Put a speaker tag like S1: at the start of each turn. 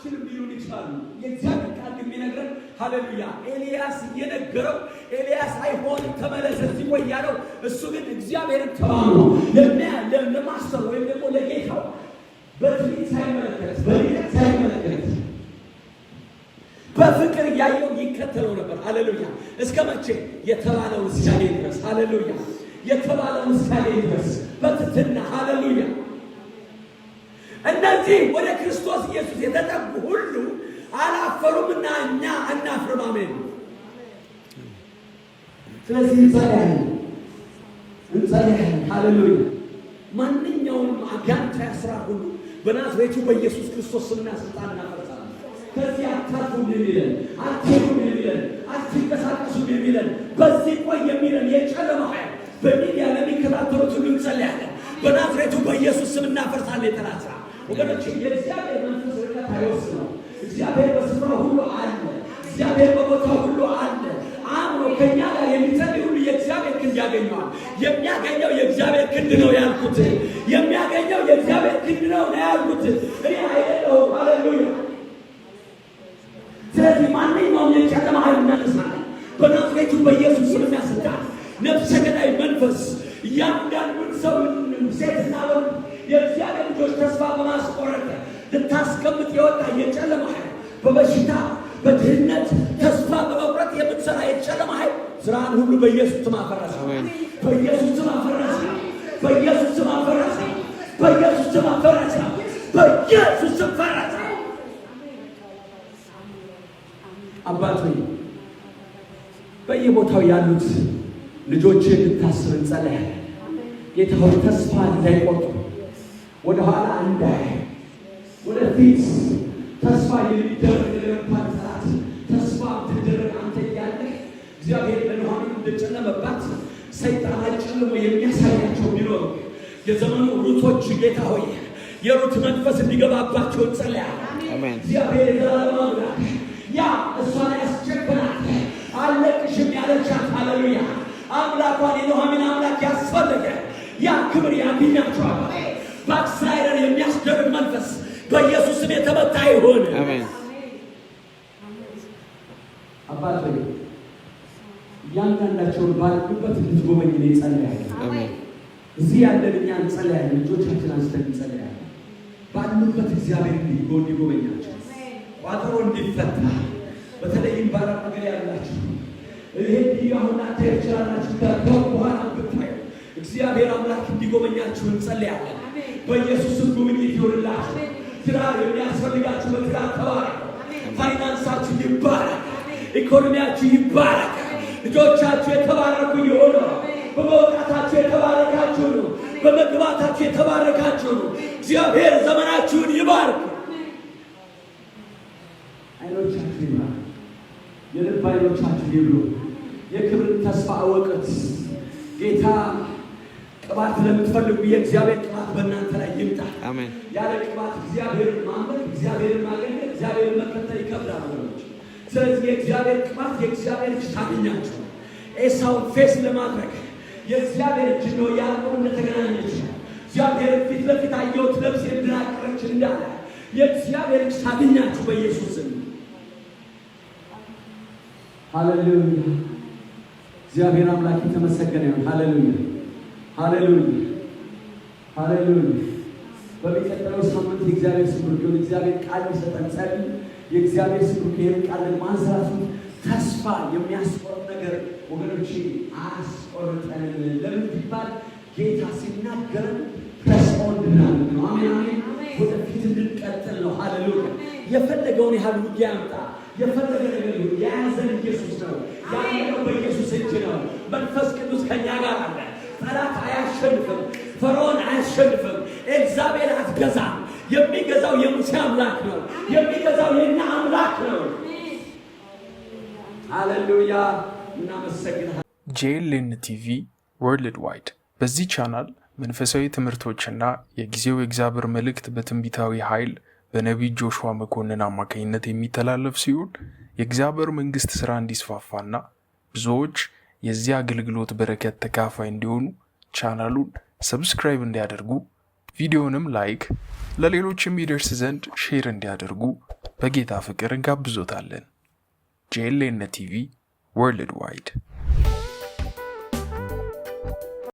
S1: አትችልም ሊሉን ይችላሉ። የእግዚአብሔር ቃል የሚነግረን ሃሌሉያ ኤልያስ እየነገረው ኤልያስ አይሆንም ተመለስ እዚህ ቆይ ያለው እሱ ግን እግዚአብሔርን ተማምኖ ለማስተር ወይም ደግሞ ለጌታው በትዕቢት ሳይመለከት በሊት ሳይመለከት በፍቅር ያየው ይከተለው ነበር። ሃሌሉያ እስከ መቼ? የተባለውን እስኪያገኝ ድረስ። ሃሌሉያ የተባለውን እስኪያገኝ ድረስ በትህትና። ሃሌሉያ እነዚህ ወደ ክርስቶስ ኢየሱስ የተጠጉ ሁሉ አላፈሩምና እኛ አናፍርም። አሜን። ስለዚህ እንጸልያለን። ሃሌሉያ ማንኛውንም አጋንንታዊ አሰራር ሁሉ በናዝሬቱ በኢየሱስ ክርስቶስ ስምና ስልጣን እናፈርሳለን። ከዚህ አታርፉም የሚለን አትሄዱም የሚለን አትንቀሳቀሱም የሚለን በዚህ ቆይ የሚለን የጨለማ ኃይል በሚዲያ ለሚከታተሉት ሁሉ እንጸልያለን። በናዝሬቱ በኢየሱስ ስም እናፈርሳለን። የተናስራ ወገኖች የእግዚአብሔር መንፈስ ርቀት አይወስነው። እግዚአብሔር በስፍራ ሁሉ አለ። እግዚአብሔር በቦታው ሁሉ አለ። አምኖ ከኛ ጋር የሚጸልይ ሁሉ የእግዚአብሔር ክንድ ያገኘዋል። የሚያገኘው የእግዚአብሔር ክንድ ነው ያልኩት። የሚያገኘው የእግዚአብሔር ክንድ ነው ያልኩት እኔ አይደለሁም። ሃሌሉያ ስለዚህ ማንኛውም የጨለማ ኃይል እናነሳለን በናዝሬቱ በኢየሱስ ስም እናስታል። ነፍሰ ገዳይ መንፈስ እያንዳንዱን ሰው ሴትና ወንድ የእግዚአብሔር ልጆች ተስፋ በማስቆረጥ ልታስቀምጥ የወጣ የጨለማ ኃይል በበሽታ በድህነት ተስፋ በመቁረጥ የምትሰራ የጨለማ ኃይል ስራን ሁሉ በኢየሱስ ስም አፈረሰ። በኢየሱስ ስም አፈረሰ። በኢየሱስ ስም አፈረሰ። በኢየሱስ ስም አፈረሰ። በኢየሱስ ስም ፈረሰ። አባት ሆይ በየቦታው ያሉት ልጆችን ልታስብ እንጸልያለን። ጌታ ሆይ ተስፋ እንዳይቆርጡ ወደኋላ እንዳይ ወደፊት ተስፋ የሚደረግ ለማንሳት ተስፋ ትደረግ አንተ ያለህ እግዚአብሔር ለኑኃሚን እንደጨለመባት ሰይጣን አጭልሞ የሚያሳያቸው ቢኖር የዘመኑ ሩቶች ጌታ ሆይ የሩት መንፈስ እንዲገባባቸው እንጸልያለን። አሜን። እግዚአብሔር የዘላለም አምላክ ያ እሷን ያስቸገራት አለቅሽም ያለቻት ሃሌሉያ አምላኳን የኑኃሚን አምላክ ያስፈለገ ያ ክብር ያገኛቸዋል። ባክሳይደር የሚያስደርግ መንፈስ በኢየሱስ ስም የተመታ ይሁን። አሜን። አባት ሆይ እያንዳንዳቸውን ባሉበት እንድትጎበኝ ነው እንጸልያለን። አሜን። እዚህ ያለን እኛ እንጸልያለን። ልጆቻችን አንስተን እንጸልያለን። ባሉበት እግዚአብሔር እንዲጎበኛቸው ቋጠሮ እንዲፈታ በተለይም ባራቅ ነገር ያላችሁ ይሄን ይሁንና ተይቻላችሁ ታውቁ በኋላ ብታዩ እግዚአብሔር አምላክ እንዲጎበኛችሁ እንጸልያለን። በኢየሱስ ስም ጉብኝት ይሁንላችሁ። ትዳር የሚያስፈልጋችሁ በትዳር ተባረክ። ፋይናንሳችሁ ይባረክ። ኢኮኖሚያችሁ ይባረክ። ልጆቻችሁ የተባረኩ ይሁኑ። በመውጣታችሁ የተባረካችሁ ነው። በመግባታችሁ የተባረካችሁ ነው። እግዚአብሔር ዘመናችሁን ይባርክ። አይኖቻችሁ ይባርክ። የልብ አይኖቻችሁ ይብሩ። የክብር ተስፋ እወቁት። ጌታ ቅባት ለምትፈልጉ የእግዚአብሔር ቅባት በእናንተ ላይ ይምጣ። አሜን። ያለ ቅባት እግዚአብሔርን ማምለክ እግዚአብሔርን ማገልገል እግዚአብሔርን መከተል ይከብዳል ወገኖች። ስለዚህ የእግዚአብሔር ቅባት የእግዚአብሔር እጅ ታገኛችሁ። ኤሳውን ፌስ ለማድረግ የእግዚአብሔር እጅ ነው ያዕቆብ እንደተገናኘች እግዚአብሔር ፊት ለፊት አየሁት ነፍሴ እንድናቀረች እንዳለ የእግዚአብሔር እጅ ታገኛችሁ በኢየሱስ ስም። ሃሌሉያ። እግዚአብሔር አምላክ የተመሰገነ ይሁን። ሃሌሉያ ሃሌሉያ ሃሌሉያ። በሚቀጥለው ሳምንት የእግዚአብሔር ስም ይሁን። እግዚአብሔር ቃል ይሰጠን ጸልይ። የእግዚአብሔር ስም ይሁን። ቃል ማንሳቱ ተስፋ የሚያስቆርጥ ነገር ወገኖች አያስቆርጠንም። ለምን ቢባል ጌታ ሲናገረን ተስፋው እንድናደርግ ነው። አሜን አሜን። ወደፊት እንድንቀጥል ነው። ሃሌሉያ። የፈለገውን ያህል ውጊያ ያምጣ የፈለገ ነገር ይሁን የያዘን ኢየሱስ ነው። ያለው በኢየሱስ እጅ ነው። መንፈስ ቅዱስ ከኛ ጋር አለ። ጠላት አያሸንፍም። ፈርዖን አያሸንፍም። ኤልዛቤል አትገዛም። የሚገዛው የሙሴ አምላክ ነው። የሚገዛው የኛ አምላክ ነው። ሃሌሉያ። እናመሰግናለን።
S2: JLN TV ወርልድ ዋይድ በዚህ ቻናል መንፈሳዊ ትምህርቶችና የጊዜው የእግዚአብሔር መልእክት በትንቢታዊ ኃይል በነቢይ ጆሹዋ መኮንን አማካኝነት የሚተላለፍ ሲሆን የእግዚአብሔር መንግስት ሥራ እንዲስፋፋና ብዙዎች የዚህ አገልግሎት በረከት ተካፋይ እንዲሆኑ ቻናሉን ሰብስክራይብ እንዲያደርጉ ቪዲዮንም ላይክ ለሌሎችም ይደርስ ዘንድ ሼር እንዲያደርጉ በጌታ ፍቅር እንጋብዞታለን። ጄኤልኤን ቲቪ ወርልድ ዋይድ